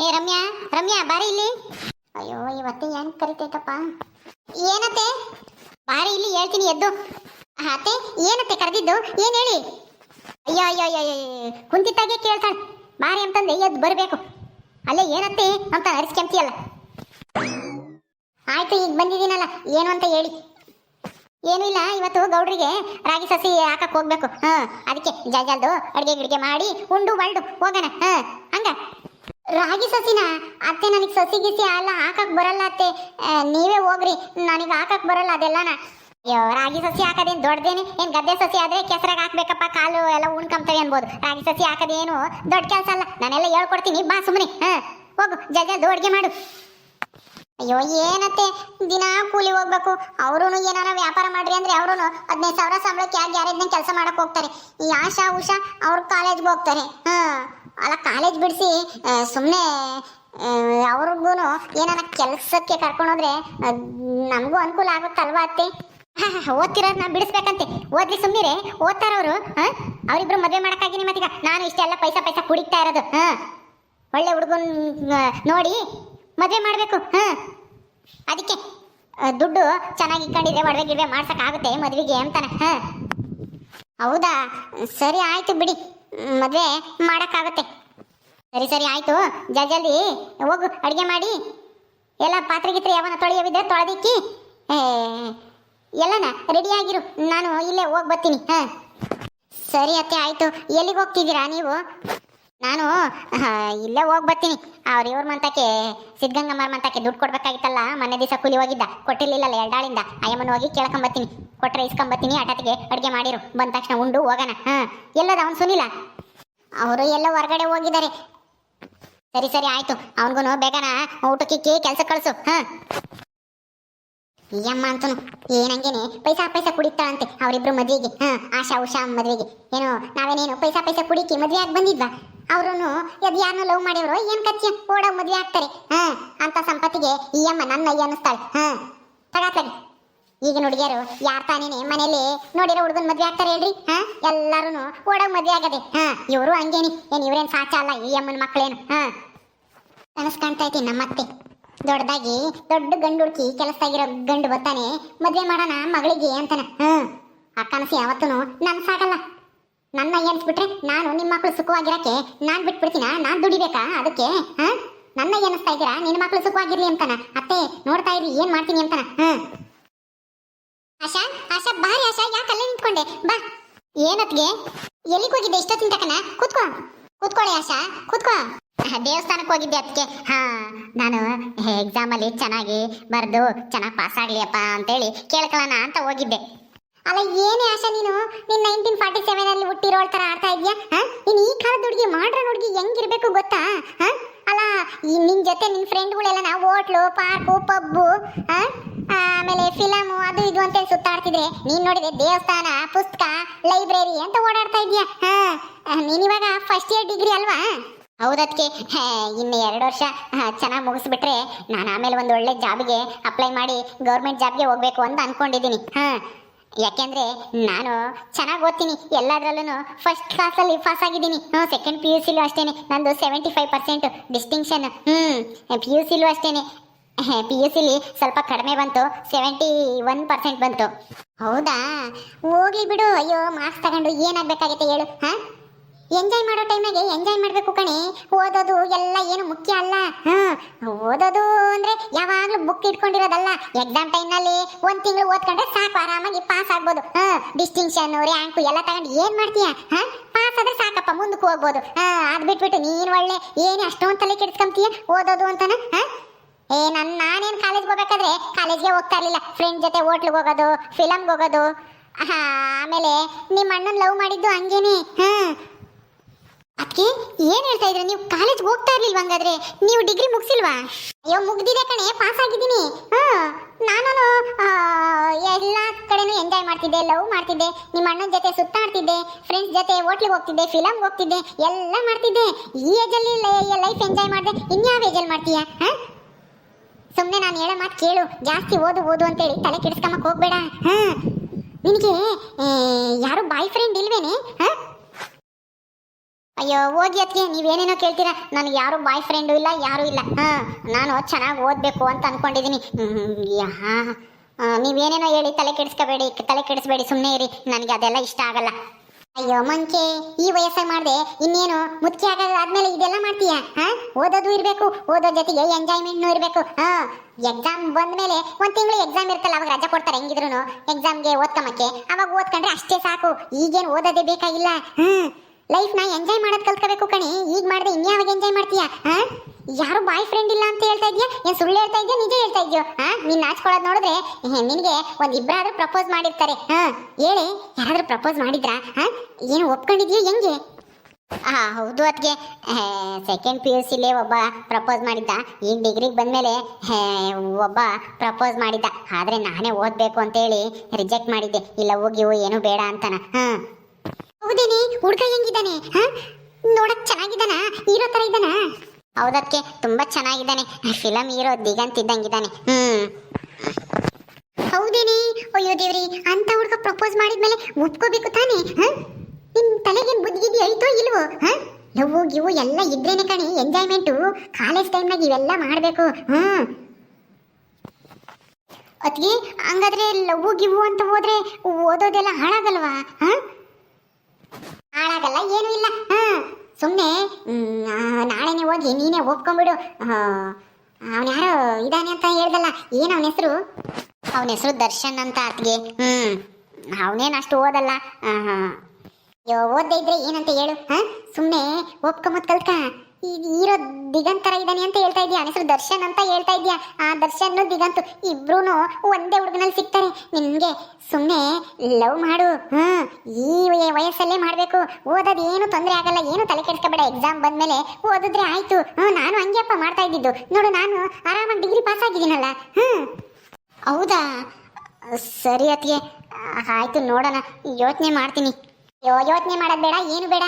ಏ ರಮ್ಯಾ, ರಮ್ಯಾ ಬಾರಿ ಇಲ್ಲಿ. ಅಯ್ಯೋ ಇವತ್ತೆ ಏನ್ ಕರಿತೈತಪ್ಪ. ಏನತ್ತೆ? ಬಾರಿ ಇಲ್ಲಿ ಹೇಳ್ತೀನಿ ಎದ್ದು. ಅತ್ತೆ ಏನತ್ತೆ ಕರೆದಿದ್ದು? ಏನ್ ಹೇಳಿ? ಅಯ್ಯೋ ಅಯ್ಯೋ ಅಯ್ಯೋ ಕುಂತಿತ್ತಾಗೆ ಕೇಳ್ತಾಳೆ. ಬಾರಿ ಅಂತಂದೆ ಎದ್ದು ಬರಬೇಕು. ಅಲ್ಲೇ ಏನತ್ತೆ ಅಂತ ಅರಿಸ್ಕೆಂತಿಯಲ್ಲ. ಆಯ್ತು ಈಗ ಬಂದಿದ್ದೀನಲ್ಲ, ಏನು ಅಂತ ಹೇಳಿ. ಏನೂ ಇಲ್ಲ, ಇವತ್ತು ಗೌಡ್ರಿಗೆ ರಾಗಿ ಸಸಿ ಹಾಕಕ್ ಹೋಗ್ಬೇಕು. ಅದಕ್ಕೆ ಜಲ್ದು ಅಡ್ಗೆ ಗಿಡ್ಗೆ ಮಾಡಿ ಉಂಡು ಬಳ್ಡು ಹೋಗೋಣ. ಹಂಗ ರಾಗಿ ಸಸಿನ ಅತ್ತೆ, ನನಗೆ ಸಸಿ ಗಿಸಿ ಎಲ್ಲ ಹಾಕಕ್ ಬರಲ್ಲ ಅತ್ತೆ, ನೀವೇ ಹೋಗ್ರಿ, ನನಗೆ ಹಾಕಕ್ ಬರಲ್ಲ ಅದೆಲ್ಲನ. ಅಯ್ಯೋ ರಾಗಿ ಸಸಿ ಹಾಕೋದೇನು ದೊಡ್ಡದೇನೆ, ಏನು ಗದ್ದೆ ಸಸಿ ಆದ್ರೆ ಕೆಸರಾಗ ಹಾಕ್ಬೇಕಪ್ಪ, ಕಾಲು ಎಲ್ಲ ಉಣ್ಕೊಂತವೆ ಅನ್ಬೋದು. ರಾಗಿ ಸಸಿ ಹಾಕೋದೇನು ದೊಡ್ಡ ಕೆಲಸ ಅಲ್ಲ, ನಾನೆಲ್ಲ ಹೇಳ್ಕೊಡ್ತೀನಿ, ಬಾ ಸುಮ್ಮನೆ. ಹೋಗು ಜಲ್ದು ಅಡ್ಗೆ ಮಾಡು. ಅಯ್ಯೋ ಏನತ್ತೆ ದಿನ ಕೂಲಿ ಹೋಗ್ಬೇಕು. ಅವರು ಏನಾರ ವ್ಯಾಪಾರ ಮಾಡ್ರಿ ಅಂದ್ರೆ ಅವರು 15,000 ಸಂಬಳಕ್ಕೆ ಗ್ಯಾರೇಜ್ನ ಕೆಲಸ ಮಾಡಕ್ ಹೋಗ್ತಾರೆ. ಈ ಆಶಾ ಉಷಾ ಅವ್ರು ಕಾಲೇಜ್ಗೆ ಹೋಗ್ತಾರೆ. ಅಲ್ಲ ಕಾಲೇಜ್ ಬಿಡಿಸಿ ಸುಮ್ಮನೆ ಅವ್ರಿಗೂ ಏನಾರ ಕೆಲಸಕ್ಕೆ ಕರ್ಕೊಂಡೋದ್ರೆ ನಮಗೂ ಅನುಕೂಲ ಆಗುತ್ತಲ್ವಾ ಅತ್ತೆ? ಓದ್ತಿರೋದನ್ನ ಬಿಡಿಸ್ಬೇಕಂತೆ. ಓದ್ಲಿ ಸುಮ್ಮನೆ, ಓದ್ತಾರವರು. ಅವರಿಬ್ರು ಮದುವೆ ಮಾಡಕ್ಕಾಗಿನಿ. ಮತ್ತೀಗ ನಾನು ಇಷ್ಟೆಲ್ಲ ಪೈಸಾ ಕುಡಿತಾ ಇರೋದು. ಒಳ್ಳೆ ಹುಡುಗನ್ ನೋಡಿ ಮದುವೆ ಮಾಡಬೇಕು. ಅದಕ್ಕೆ ದುಡ್ಡು ಚೆನ್ನಾಗಿ ಇಟ್ಕೊಂಡಿದ್ರೆ ಒಡವೆ ಗಿಡವೆ ಮಾಡ್ಸಕ್ಕಾಗುತ್ತೆ ಮದುವೆಗೆ ಅಂತಾನೆ. ಹೌದಾ, ಸರಿ ಆಯ್ತು ಬಿಡಿ, ಮದುವೆ ಮಾಡೋಕ್ಕಾಗುತ್ತೆ. ಸರಿ ಆಯ್ತು, ಜಲ್ದಿ ಹೋಗು ಅಡುಗೆ ಮಾಡಿ. ಎಲ್ಲ ಪಾತ್ರೆ ಗಿತ್ರೆ ಯಾವನ ತೊಳೆಯೋವಿದ್ರೆ ತೊಳೆದಿಕ್ಕಿ ಎಲ್ಲನ ರೆಡಿಯಾಗಿರು, ನಾನು ಇಲ್ಲೇ ಹೋಗಿ ಬರ್ತೀನಿ. ಸರಿ ಅತ್ತೆ ಆಯ್ತು. ಎಲ್ಲಿಗೆ ಹೋಗ್ತಿದ್ದೀರಾ ನೀವು? ನಾನು ಇಲ್ಲೇ ಹೋಗಿ ಬರ್ತೀನಿ. ಇವ್ರ ಮಂತಕ್ಕೆ ಸಿದ್ಧಗಂಗಮ್ಮರ ಮಂತಕ್ಕೆ ದುಡ್ಡು ಕೊಡ್ಬೇಕಾಗಿತ್ತಲ್ಲ, ಮೊನ್ನೆ ದಿವಸ ಕೂಲಿ ಹೋಗಿದ್ದ, ಕೊಟ್ಟಿರ್ಲಿಲ್ಲಲ್ಲ 2 ಆಳಿಂದ. ಅಯ್ಯಮ್ಮನ ಹೋಗಿ ಕೇಳ್ಕೊಂಬತ್ತೀನಿ, ಕೊಟ್ಟರೆ ಇಸ್ಕೊಂಬತ್ತೀನಿ. ಆಟತಿಗೆ ಅಡುಗೆ ಮಾಡಿರು, ಬಂದ ತಕ್ಷಣ ಉಂಡು ಹೋಗೋಣ. ಎಲ್ಲದ ಅವ್ನು ಸುನಿಲ್ಲ? ಅವರು ಎಲ್ಲ ಹೊರಗಡೆ ಹೋಗಿದ್ದಾರೆ. ಸರಿ ಆಯ್ತು, ಅವನಿಗೂ ಬೇಗನ ಊಟಕ್ಕಿಕ್ಕಿ ಕೆಲಸ ಕಳಿಸು. ಈ ಅಮ್ಮ ಅಂತನು ಏನಂಗೇನೆ ಪೈಸಾ ಕುಡಿತಾಳಂತೆ ಅವರಿಬ್ರು ಮದ್ವೆಗೆ. ಆಶಾ ಉಷಾ ಮದ್ವೆಗೆ ಏನೋ ನಾವೇನೇನು ಪೈಸಾ ಕುಡಿಕಿ ಮದ್ವೆ ಆಗಿ ಬಂದಿದ್ವಾ? ಅವ್ರು ಅದು ಯಾರನ್ನೂ ಲವ್ ಮಾಡಿದ್ರು, ಏನ್ ಕಚ್ಚಿ ಓಡಾಗ ಮದ್ವೆ ಆಗ್ತಾರೆ. ಅಂತ ಸಂಪತ್ತಿಗೆ ಈ ಅಮ್ಮ ನನ್ನ ಅಯ್ಯ ಅನ್ನಿಸ್ತಾಳೆ. ತಗಾತಗಿ ಈಗ ನುಡಿಗ್ಯಾರು ಯಾರು ತಾನೇನೆ ಮನೇಲಿ ನೋಡಿರೋ ಹುಡುಗನ್ ಮದ್ವೆ ಆಗ್ತಾರೆ ಹೇಳ್ರಿ? ಎಲ್ಲಾರು ಓಡಾಗ ಮದ್ವೆ ಆಗದೆ. ಇವರು ಹಂಗೇನಿ, ಏನ್ ಇವ್ರೇನ್ ಸಾಚ ಅಲ್ಲ, ಈ ಅಮ್ಮನ ಮಕ್ಕಳೇನು. ಕನಸು ಕಾಣ್ತಾ ಐತಿ ನಮ್ಮತ್ತೆ, ದೊಡ್ಡದಾಗಿ ದೊಡ್ಡ ಗಂಡು ಹುಡುಕಿ ಕೆಲಸದಾಗಿರೋ ಗಂಡು ಬರ್ತಾನೆ, ಮದ್ವೆ ಮಾಡೋಣ ಮಗಳಿಗೆ ಅಂತಾನ. ಆ ಕನಸು ಯಾವತ್ತೂ ನನ್ಸಾಗಲ್ಲ. ನನ್ನ ಎನ್ಸ್ಬಿಟ್ರೆ ನಾನು ನಿಮ್ಮ ಮಕ್ಕಳು ಸುಖವಾಗಿರಕ್ಕೆ ನಾನ್ ಬಿಟ್ಬಿಡ್ತೀನ? ನಾನ್ ದುಡಿಬೇಕಾ ಅದಕ್ಕೆ? ನನ್ನ ಎನಿಸ್ತಾ ಇದ್ದೀರಾ ನಿನ್ನ ಮಕ್ಕಳು ಸುಖವಾಗಿರ್ಲಿ ಅಂತಾನ. ಅತ್ತೆ ನೋಡ್ತಾ ಇರಿ ಏನ್ ಮಾಡ್ತೀನಿ ಅಂತಾನ. ಆಶಾ ಬಾರಿ ಆಶಾ, ಯಾಕಲ್ಲೇ ನಿಂತ್ಕೊಂಡೆ? ಬಾ. ಏನತ್ಗೆ ಎಲ್ಲಿಗೆ ಹೋಗಿದ್ದೆ ಇಷ್ಟೊತ್ತಿನ ತಕನ? ಕೂತ್ಕೊಳ್ಳಿ ಆಶಾ, ಕೂತ್ಕೋ. ದೇವಸ್ಥಾನಕ್ಕೆ ಹೋಗಿದ್ದೆ ಅದಕ್ಕೆ. ನಾನು ಎಕ್ಸಾಮಲ್ಲಿ ಚೆನ್ನಾಗಿ ಬರೆದು ಚೆನ್ನಾಗಿ ಪಾಸ್ ಆಗ್ಲಿಯಪ್ಪ ಅಂತೇಳಿ ಕೇಳ್ಕೊಳ್ಳೋಣ ಅಂತ ಹೋಗಿದ್ದೆ. ಅಲ್ಲ ಏನೇ ಆಶಾ, ನೀನು 1947 ಹುಟ್ಟಿರೋಳ್ ತರ ಆಡ್ತಾ ಇದೆಯಾ? ನೀನು ಈ ಕಾಲದ ಹುಡುಗಿ, ಮಾಡ್ರನ್ ಹುಡುಗಿ ಹೆಂಗಿರ್ಬೇಕು ಗೊತ್ತಾ? ಅಲ್ಲ ನಿನ್ ಜೊತೆ ನಿನ್ ಫ್ರೆಂಡ್ಗಳೆಲ್ಲ ನಾವು ಹೋಟ್ಲು, ಪಾರ್ಕು, ಪಬ್ಬು, ಆಮೇಲೆ ಫಿಲಮು ಅದು ಇದು ಅಂತೇಳಿ ಸುತ್ತಾಡ್ತಿದ್ರೆ ನೀನ್ ನೋಡಿದೆ ದೇವಸ್ಥಾನ, ಪುಸ್ತಕ, ಲೈಬ್ರರಿ ಅಂತ ಓಡಾಡ್ತಾ ಇದೀಯಾ. ನೀನಿವಾಗ ಫಸ್ಟ್ ಇಯರ್ ಡಿಗ್ರಿ ಅಲ್ವಾ? ಹೌದಕ್ಕೆ ಇನ್ನು 2 ವರ್ಷ ಚೆನ್ನಾಗಿ ಮುಗಿಸ್ಬಿಟ್ರೆ ನಾನು ಆಮೇಲೆ ಒಂದು ಒಳ್ಳೆ ಜಾಬ್ಗೆ ಅಪ್ಲೈ ಮಾಡಿ ಗೌರ್ಮೆಂಟ್ ಜಾಬ್ಗೆ ಹೋಗ್ಬೇಕು ಅಂತ ಅನ್ಕೊಂಡಿದ್ದೀನಿ. ಯಾಕೆಂದ್ರೆ ನಾನು ಚೆನ್ನಾಗಿ ಓದ್ತೀನಿ, ಎಲ್ಲದರಲ್ಲೂ ಫಸ್ಟ್ ಕ್ಲಾಸಲ್ಲಿ ಪಾಸ್ ಆಗಿದ್ದೀನಿ. ಸೆಕೆಂಡ್ PUCಲೂ ಅಷ್ಟೇನೆ ನಂದು 75% ಡಿಸ್ಟಿಂಕ್ಷನ್. PUCಲೂ ಅಷ್ಟೇನೆ. PUCಲಿ ಸ್ವಲ್ಪ ಕಡಿಮೆ ಬಂತು, 71% ಬಂತು. ಹೌದಾ, ಹೋಗ್ಲಿ ಬಿಡು. ಅಯ್ಯೋ ಮಾರ್ಕ್ಸ್ ತಗೊಂಡು ಏನಾಗಬೇಕಾಗತ್ತೆ ಹೇಳು? ಎಂಜಾಯ್ ಮಾಡೋ ಟೈಮ್ನಾಗೆ ಎಂಜಾಯ್ ಮಾಡಬೇಕು ಕಣೆ. ಓದೋದು ಎಲ್ಲ ಏನು ಮುಖ್ಯ ಅಲ್ಲ. ಓದೋದು ಅಂದ್ರೆ ಯಾವಾಗಲೂ ಬುಕ್ ಇಟ್ಕೊಂಡಿರೋದಲ್ಲ. ಎಕ್ಸಾಮ್ ಟೈಮ್ನಲ್ಲಿ 1 ತಿಂಗಳು ಓದ್ಕೊಂಡ್ರೆ ಸಾಕು, ಆರಾಮಾಗಿ ಪಾಸ್ ಆಗ್ಬೋದು. ಡಿಸ್ಟಿಂಕ್ಷನ್, ರ್ಯಾಂಕು ಎಲ್ಲ ತಗೊಂಡು ಏನ್ ಮಾಡ್ತೀಯ? ಪಾಸ್ ಆದ್ರೆ ಸಾಕಪ್ಪ, ಮುಂದಕ್ಕೆ ಹೋಗ್ಬೋದು. ಅದ್ ಬಿಟ್ಬಿಟ್ಟು ನೀನ್ ಒಳ್ಳೆ ಏನೇ ಅಷ್ಟೊಂದು ತಲೆ ಕೆಡಿಸ್ಕೊಂತೀಯ ಓದೋದು ಅಂತಾನ? ನಾನೇನು ಕಾಲೇಜ್ಗೆ ಹೋಗ್ಬೇಕಾದ್ರೆ ಕಾಲೇಜ್ಗೆ ಹೋಗ್ತಾ ಇರ್ಲಿಲ್ಲ. ಫ್ರೆಂಡ್ ಜೊತೆ ಹೋಟ್ಲಿಗೆ ಹೋಗೋದು, ಫಿಲಮ್ಗೆ ಹೋಗೋದು. ಆಮೇಲೆ ನಿಮ್ಮ ಅಣ್ಣನ ಲವ್ ಮಾಡಿದ್ದು ಹಂಗೇನೆ. ಅದಕ್ಕೆ ಏನ್ ಹೇಳ್ತಾ ಇದ್ರೆ ನೀವು ಕಾಲೇಜ್ ಹೋಗ್ತಾ ಇರ್ಲಿಲ್ವಾ? ಹಂಗಾದ್ರೆ ನೀವು ಡಿಗ್ರಿ ಮುಗಿಸಿಲ್ವಾ? ಅಯ್ಯೋ ಮುಗ್ದಿದೆ ಕಣೆ, ಪಾಸ್ ಆಗಿದ್ದೀನಿ. ನಾನು ಎಲ್ಲ ಕಡೆನೂ ಎಂಜಾಯ್ ಮಾಡ್ತಿದ್ದೆ, ಲವ್ ಮಾಡ್ತಿದ್ದೆ, ನಿಮ್ಮ ಅಣ್ಣನ ಜೊತೆ ಸುತ್ತಾಡ್ತಿದ್ದೆ, ಫ್ರೆಂಡ್ಸ್ ಜೊತೆ ಹೋಟ್ಲಿಗೆ ಹೋಗ್ತಿದ್ದೆ, ಫಿಲಮ್ಗೆ ಹೋಗ್ತಿದ್ದೆ, ಎಲ್ಲ ಮಾಡ್ತಿದ್ದೆ. ಈ ಏಜಲ್ಲಿ ಲೈಫ್ ಎಂಜಾಯ್ ಮಾಡಿದೆ, ಇನ್ಯಾವ ಏಜಲ್ಲಿ ಮಾಡ್ತೀಯ? ಸುಮ್ಮನೆ ನಾನು ಹೇಳೋ ಮಾತು ಕೇಳು, ಜಾಸ್ತಿ ಓದು ಅಂತೇಳಿ ತಲೆ ಕೆಡಿಸ್ಕೊಂಬಕ್ಕೆ ಹೋಗ್ಬೇಡ. ನಿನಗೆ ಯಾರು ಬಾಯ್ ಫ್ರೆಂಡ್ ಇಲ್ವೇನೆ? ಅಯ್ಯೋ ಹೋಗಿ ಅದಕ್ಕೆ ನೀವೇನೇನೋ ಕೇಳ್ತೀರಾ. ನನಗೆ ಯಾರು ಬಾಯ್ ಫ್ರೆಂಡು ಇಲ್ಲ, ಯಾರೂ ಇಲ್ಲ. ನಾನು ಚೆನ್ನಾಗಿ ಓದಬೇಕು ಅಂತ ಅನ್ಕೊಂಡಿದ್ದೀನಿ. ನೀವೇನೇನೋ ಹೇಳಿ ತಲೆ ಕೆಡಿಸ್ಬೇಡಿ, ಸುಮ್ಮನೆ ಇರಿ. ನನಗೆ ಅದೆಲ್ಲ ಇಷ್ಟ ಆಗಲ್ಲ. ಅಯ್ಯೋ ಮಂಕೆ, ಈ ವಯಸ್ಸಾಗಿ ಮಾಡಿದೆ ಇನ್ನೇನು ಮುದುಕಿ ಆದ್ಮೇಲೆ ಇದೆಲ್ಲ ಮಾಡ್ತೀಯಾ? ಓದೋದು ಇರಬೇಕು, ಓದೋ ಜೊತೆಗೆ ಎಂಜಾಯ್ಮೆಂಟ್ನೂ ಇರಬೇಕು. ಎಕ್ಸಾಮ್ ಬಂದ್ಮೇಲೆ 1 ತಿಂಗಳು ಎಕ್ಸಾಮ್ ಇರ್ತಲ್ಲ, ಅವಾಗ ರಜಾ ಕೊಡ್ತಾರೆ. ಹೆಂಗಿದ್ರು ಎಕ್ಸಾಮ್ಗೆ ಓದ್ಕೊಂಬಕ್ಕೆ, ಅವಾಗ ಓದ್ಕೊಂಡ್ರೆ ಅಷ್ಟೇ ಸಾಕು. ಈಗೇನು ಓದೋದೇ ಬೇಕಾಗಿಲ್ಲ. ಲೈಫ್ನ ಎಂಜಾಯ್ ಮಾಡೋದು ಕಲ್ತ್ಕೋಬೇಕು ಕಣಿ. ಈಗ ಮಾಡಿದೆ ಇನ್ಯಾವಾಗ ಎಂಜಾಯ್ ಮಾಡ್ತೀಯಾ? ಯಾರು ಬಾಯ್ ಫ್ರೆಂಡ್ ಇಲ್ಲ ಅಂತ ಹೇಳ್ತಾ ಇದೆಯಾ? ಏನು ಸುಳ್ಳು ಹೇಳ್ತಾ ಇದೆಯಾ, ನಿಜ ಹೇಳ್ತಾ ಇದೆಯೋ? ನೀನು ನಾಚ್ಕೊಳ್ಳೋದು ನೋಡಿದ್ರೆ ನಿನಗೆ ಇಬ್ಬರಾದ್ರೂ ಪ್ರಪೋಸ್ ಮಾಡಿರ್ತಾರೆ. ಹೇಳಿ, ಯಾರಾದ್ರೂ ಪ್ರಪೋಸ್ ಮಾಡಿದ್ರಾ? ಏನು ಒಪ್ಕೊಂಡಿದ್ಯೋ ಹೆಂಗೆ? ಹೌದು ಅದಕ್ಕೆ ಸೆಕೆಂಡ್ PUC ಒಬ್ಬ ಪ್ರಪೋಸ್ ಮಾಡಿದ್ದ. ಈಗ ಡಿಗ್ರಿಗೆ ಬಂದಮೇಲೆ ಒಬ್ಬ ಪ್ರಪೋಸ್ ಮಾಡಿದ್ದ. ಆದರೆ ನಾನೇ ಓದಬೇಕು ಅಂತೇಳಿ ರಿಜೆಕ್ಟ್ ಮಾಡಿದ್ದೆ. ಇಲ್ಲ ಹೋಗಿ ಏನು ಬೇಡ ಅಂತಾನ. ಹೌದೇನೆ, ಹುಡುಗ ಹೆಂಗಿದ್ದಾನೆ? ನೋಡಕ್ ಚೆನ್ನಾಗಿದ್ದಾನ? ಹೀರೋ ತರ ಇದ್ದಾನ? ಹೌದಕ್ಕೆ ತುಂಬಾ ಚೆನ್ನಾಗಿದ್ದಾನೆ. ಫಿಲಮ್ ಹೀರೋ ದಿಗಂತ್ ಇದ್ದಂಗಿದ್ದಾನೆ. ಹೌದೇನೆ? ಅಯ್ಯೋ ದೇವ್ರಿ, ಅಂತ ಹುಡುಗ ಪ್ರಪೋಸ್ ಮಾಡಿದ್ಮೇಲೆ ಒಪ್ಕೋಬೇಕು ತಾನೆ? ನಿನ್ ತಲೆಗೇನ್ ಬುದ್ಧಿಗಿದ್ದಿ ಐತೋ ಇಲ್ವೋ? ಲವ್ ಗಿವು ಎಲ್ಲ ಇದ್ರೇನೆ ಕಣಿ ಎಂಜಾಯ್ಮೆಂಟು. ಕಾಲೇಜ್ ಟೈಮ್ನಾಗ ಇವೆಲ್ಲ ಮಾಡಬೇಕು. ಅದ್ಗೆ ಹಂಗಾದ್ರೆ ಲವ್ ಗಿವು ಅಂತ ಹೋದ್ರೆ ಓದೋದೆಲ್ಲ ಹಾಳಾಗಲ್ವಾ? ಹಾಳಾಗಲ್ಲ, ಏನೂ ಇಲ್ಲ. ಸುಮ್ಮನೆ ನಾಳೆನೇ ಹೋಗಿ ನೀನೇ ಒಪ್ಕೊಂಡ್ಬಿಡು. ಅವನ್ಯಾರೋ ಇದ್ದಾನೆ ಅಂತ ಹೇಳ್ದಲ್ಲ, ಏನು ಅವನ ಹೆಸರು? ಅವನ ಹೆಸರು ದರ್ಶನ್ ಅಂತ ಅತ್ಗೆ. ಅವನೇನು ಅಷ್ಟು ಓದಲ್ಲ. ಓದ್ದೇ ಇದ್ರೆ ಏನಂತ ಹೇಳು. ಸುಮ್ಮನೆ ಒಪ್ಕೊಂಬತ್ ಕಲ್ಕ. ಹೀರೋ ದಿಗಂತ್ ತರ ಇದ್ದಾನೆ ಅಂತ ಹೇಳ್ತಾ ಇದೀಯ. ಅವನ ಹೆಸರು ದರ್ಶನ್ ಅಂತ ಹೇಳ್ತಾ ಇದೀಯ. ಆ ದರ್ಶನ್ ದಿಗಂತ್ ಇಬ್ರು ಒಂದೇ ಹುಡುಗನಲ್ಲಿ ಸಿಗ್ತಾರೆ ನಿನ್ಗೆ. ಸುಮ್ಮನೆ ಲವ್ ಮಾಡು. ಈ ವಯಸ್ಸಲ್ಲೇ ಮಾಡಬೇಕು. ಓದೋದು ಏನು ತೊಂದರೆ ಆಗಲ್ಲ, ಏನು ತಲೆ ಕೆಡಿಸ್ಕೋಬೇಡ. ಎಕ್ಸಾಮ್ ಬಂದ್ಮೇಲೆ ಓದಿದ್ರೆ ಆಯ್ತು. ನಾನು ಹಂಗೆಪ್ಪ ಮಾಡ್ತಾ ಇದ್ದಿದ್ದು ನೋಡು. ನಾನು ಆರಾಮಾಗಿ ಡಿಗ್ರಿ ಪಾಸ್ ಆಗಿದ್ದೀನಲ್ಲ. ಹೌದಾ? ಸರಿ ಅತ್ತಿಗೆ, ಆಯ್ತು ನೋಡೋಣ, ಯೋಚನೆ ಮಾಡ್ತೀನಿ. ಯೋಚನೆ ಮಾಡೋದು ಬೇಡ, ಏನು ಬೇಡ.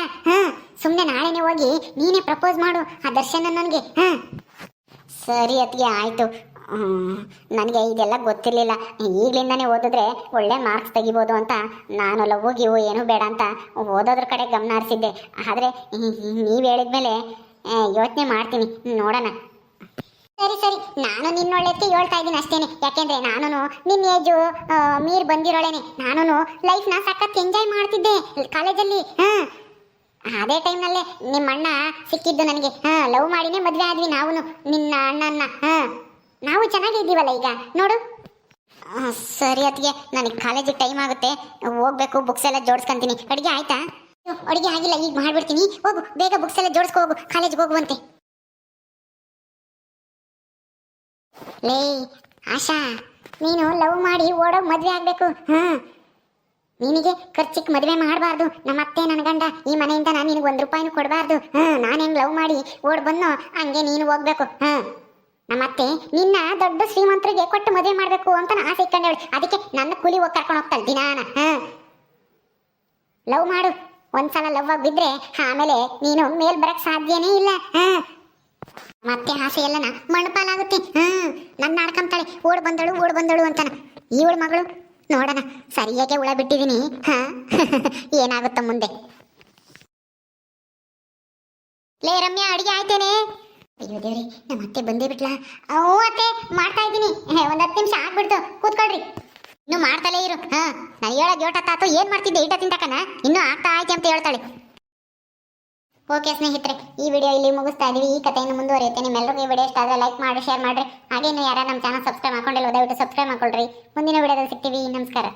ಸುಮ್ಮನೆ ನಾಳೆನೇ ಹೋಗಿ ನೀನೇ ಪ್ರಪೋಸ್ ಮಾಡು ಆ ದರ್ಶನ ನನಗೆ. ಸರಿ ಅತ್ತಿಗೆ, ಆಯಿತು. ನನಗೆ ಇದೆಲ್ಲ ಗೊತ್ತಿರಲಿಲ್ಲ. ಈಗಲಿಂದನೇ ಓದಿದ್ರೆ ಒಳ್ಳೆ ಮಾರ್ಕ್ಸ್ ತೆಗಿಬೋದು ಅಂತ ನಾನು ಲವ್ ಗಿವು ಏನೂ ಬೇಡ ಅಂತ ಓದೋದ್ರ ಕಡೆ ಗಮನ ಹರಿಸಿದ್ದೆ. ಆದರೆ ನೀವು ಹೇಳಿದ್ಮೇಲೆ ಯೋಚನೆ ಮಾಡ್ತೀನಿ, ನೋಡೋಣ. ಸರಿ ಸರಿ, ನಾನು ನಿನ್ನೊಳ್ಳೆದಕ್ಕೆ ಹೇಳ್ತಾ ಇದ್ದೀನಿ ಅಷ್ಟೇನೆ. ಯಾಕೆಂದ್ರೆ ನಾನು ನಿನ್ನ ಏಜು ಮೀರ್ ಬಂದಿರೋಳೇನೆ. ನಾನು ಲೈಫ್ನ ಸಖತ್ ಎಂಜಾಯ್ ಮಾಡ್ತಿದ್ದೆ ಕಾಲೇಜಲ್ಲಿ. ಅದೇ ಟೈಮ್ನಲ್ಲೇ ನಿಮ್ಮ ಅಣ್ಣ ಸಿಕ್ಕಿದ್ದು ನನಗೆ. ಲವ್ ಮಾಡಿನೇ ಮದುವೆ ಆದ್ವಿ ನಾವು ನಿನ್ನ ಅಣ್ಣನ್ನ. ನಾವು ಚೆನ್ನಾಗಿದ್ದೀವಲ್ಲ ಈಗ ನೋಡು. ಸರಿ ಅತ್ತಿಗೆ, ನನಗೆ ಕಾಲೇಜಿಗೆ ಟೈಮ್ ಆಗುತ್ತೆ, ಹೋಗ್ಬೇಕು. ಬುಕ್ಸ್ ಎಲ್ಲ ಜೋಡಿಸ್ಕೊಂತೀನಿ. ಅಡುಗೆ ಆಯ್ತಾ? ಅಡುಗೆ ಆಗಿಲ್ಲ, ಈಗ ಮಾಡ್ಬಿಡ್ತೀನಿ. ಹೋಗು ಬೇಗ, ಬುಕ್ಸ್ ಎಲ್ಲ ಜೋಡಿಸ್ಕೊ ಹೋಗು, ಕಾಲೇಜ್ಗೆ ಹೋಗುವಂತೆ. ಲೇ ಆಶಾ, ನೀನು ಲವ್ ಮಾಡಿ ಓಡೋಗಿ ಮದುವೆ ಆಗಬೇಕು. ನಿನಗೆ ಖರ್ಚಿಗೆ ಮದುವೆ ಮಾಡಬಾರ್ದು. ನಮ್ಮ ಅತ್ತೆ ನನ್ನ ಗಂಡ ಈ ಮನೆಯಿಂದ ನಾನು ನಿನಗೆ 1 ರೂಪಾಯಿನೂ ಕೊಡಬಾರ್ದು. ನಾನು ಹೆಂಗೆ ಲವ್ ಮಾಡಿ ಓಡ್ ಬಂದು ಹಂಗೆ ನೀನು ಹೋಗ್ಬೇಕು. ನಮ್ಮ ಅತ್ತೆ ನಿನ್ನ ದೊಡ್ಡ ಶ್ರೀಮಂತರಿಗೆ ಕೊಟ್ಟು ಮದುವೆ ಮಾಡಬೇಕು ಅಂತ ಆಸೆ ಇಟ್ಕೊಂಡೇಳಿ. ಅದಕ್ಕೆ ನನ್ನ ಕೂಲಿ ಹೋಗಿ ಕರ್ಕೊಂಡು ಹೋಗ್ತಾಳೆ ದಿನಾನ. ಲವ್ ಮಾಡು. ಒಂದ್ಸಲ ಲವ್ ಆಗಿ ಬಿದ್ರೆ ಆಮೇಲೆ ನೀನು ಮೇಲ್ ಬರಕ್ ಸಾಧ್ಯನೇ ಇಲ್ಲ. ಮತ್ತೆ ಆಸೆ ಎಲ್ಲನ ಮಣ್ಣಪಾಲಾಗುತ್ತೆ. ನನ್ನ ಆಡ್ಕೊಂತಾಳೆ, ಓಡ್ ಬಂದಳು ಅಂತಾನ. ಇವಳು ಮಗಳು ನೋಡೋಣ, ಸರಿಯಾಗೆ ಹುಳ ಬಿಟ್ಟಿದ್ದೀನಿ. ಏನಾಗುತ್ತ ಮುಂದೆ. ಲೇ ರಮ್ಯಾ, ಅಡಿಗೆ ಆಯ್ತೇನೆ? ಅಯ್ಯೋ ದೇವ್ರಿ, ನಮ್ಮ ಅತ್ತೆ ಬಂದೇ ಬಿಟ್ಲಾ? ಅತ್ತೆ ಮಾಡ್ತಾ ಇದ್ದೀನಿ, 1 10 ನಿಮಿಷ ಆಗ್ಬಿಡ್ತು, ಕೂತ್ಕೊಳ್ರಿ. ಇನ್ನು ಮಾಡ್ತಲೇ ಇರು. ನಾನು ಹೇಳೋದು ಏಟತ್ತಾತು, ಏನ್ ಮಾಡ್ತಿದ್ದೆ ಈಟ ತಿಂತಕನ, ಇನ್ನೂ ಆಗ್ತಾ ಆಯ್ತು ಅಂತ ಹೇಳ್ತಾಳೆ. ಓಕೆ ಸ್ನೇಹಿತರೆ, ಈ ವಿಡಿಯೋ ಇಲ್ಲಿ ಮುಗಿಸ್ತಾ ಇದೀವಿ. ಈ ಕಥೆಯನ್ನು ಮುಂದುವರಿಯುತ್ತೆ. ನಿಮ್ಮೆಲ್ಲರಿಗೂ ಈ ವಿಡಿಯೋ ಇಷ್ಟ ಆದರೆ ಲೈಕ್ ಮಾಡಿ, ಶೇರ್ ಮಾಡಿರಿ. ಹಾಗೆ ಇನ್ನು ಯಾರು ನಮ್ಮ ಚಾನಲ್ ಸಬ್ಸ್ಕ್ರೈಬ್ ಮಾಡ್ಕೊಂಡಿಲ್ಲ ದಯವಿಟ್ಟು ಸಬ್ಸ್ಕ್ರೈಬ್ ಮಾಡ್ಕೊಳ್ರಿ. ಮುಂದಿನ ವಿಡಿಯೋದಲ್ಲಿ ಸಿಗ್ತೀವಿ. ನಮಸ್ಕಾರ.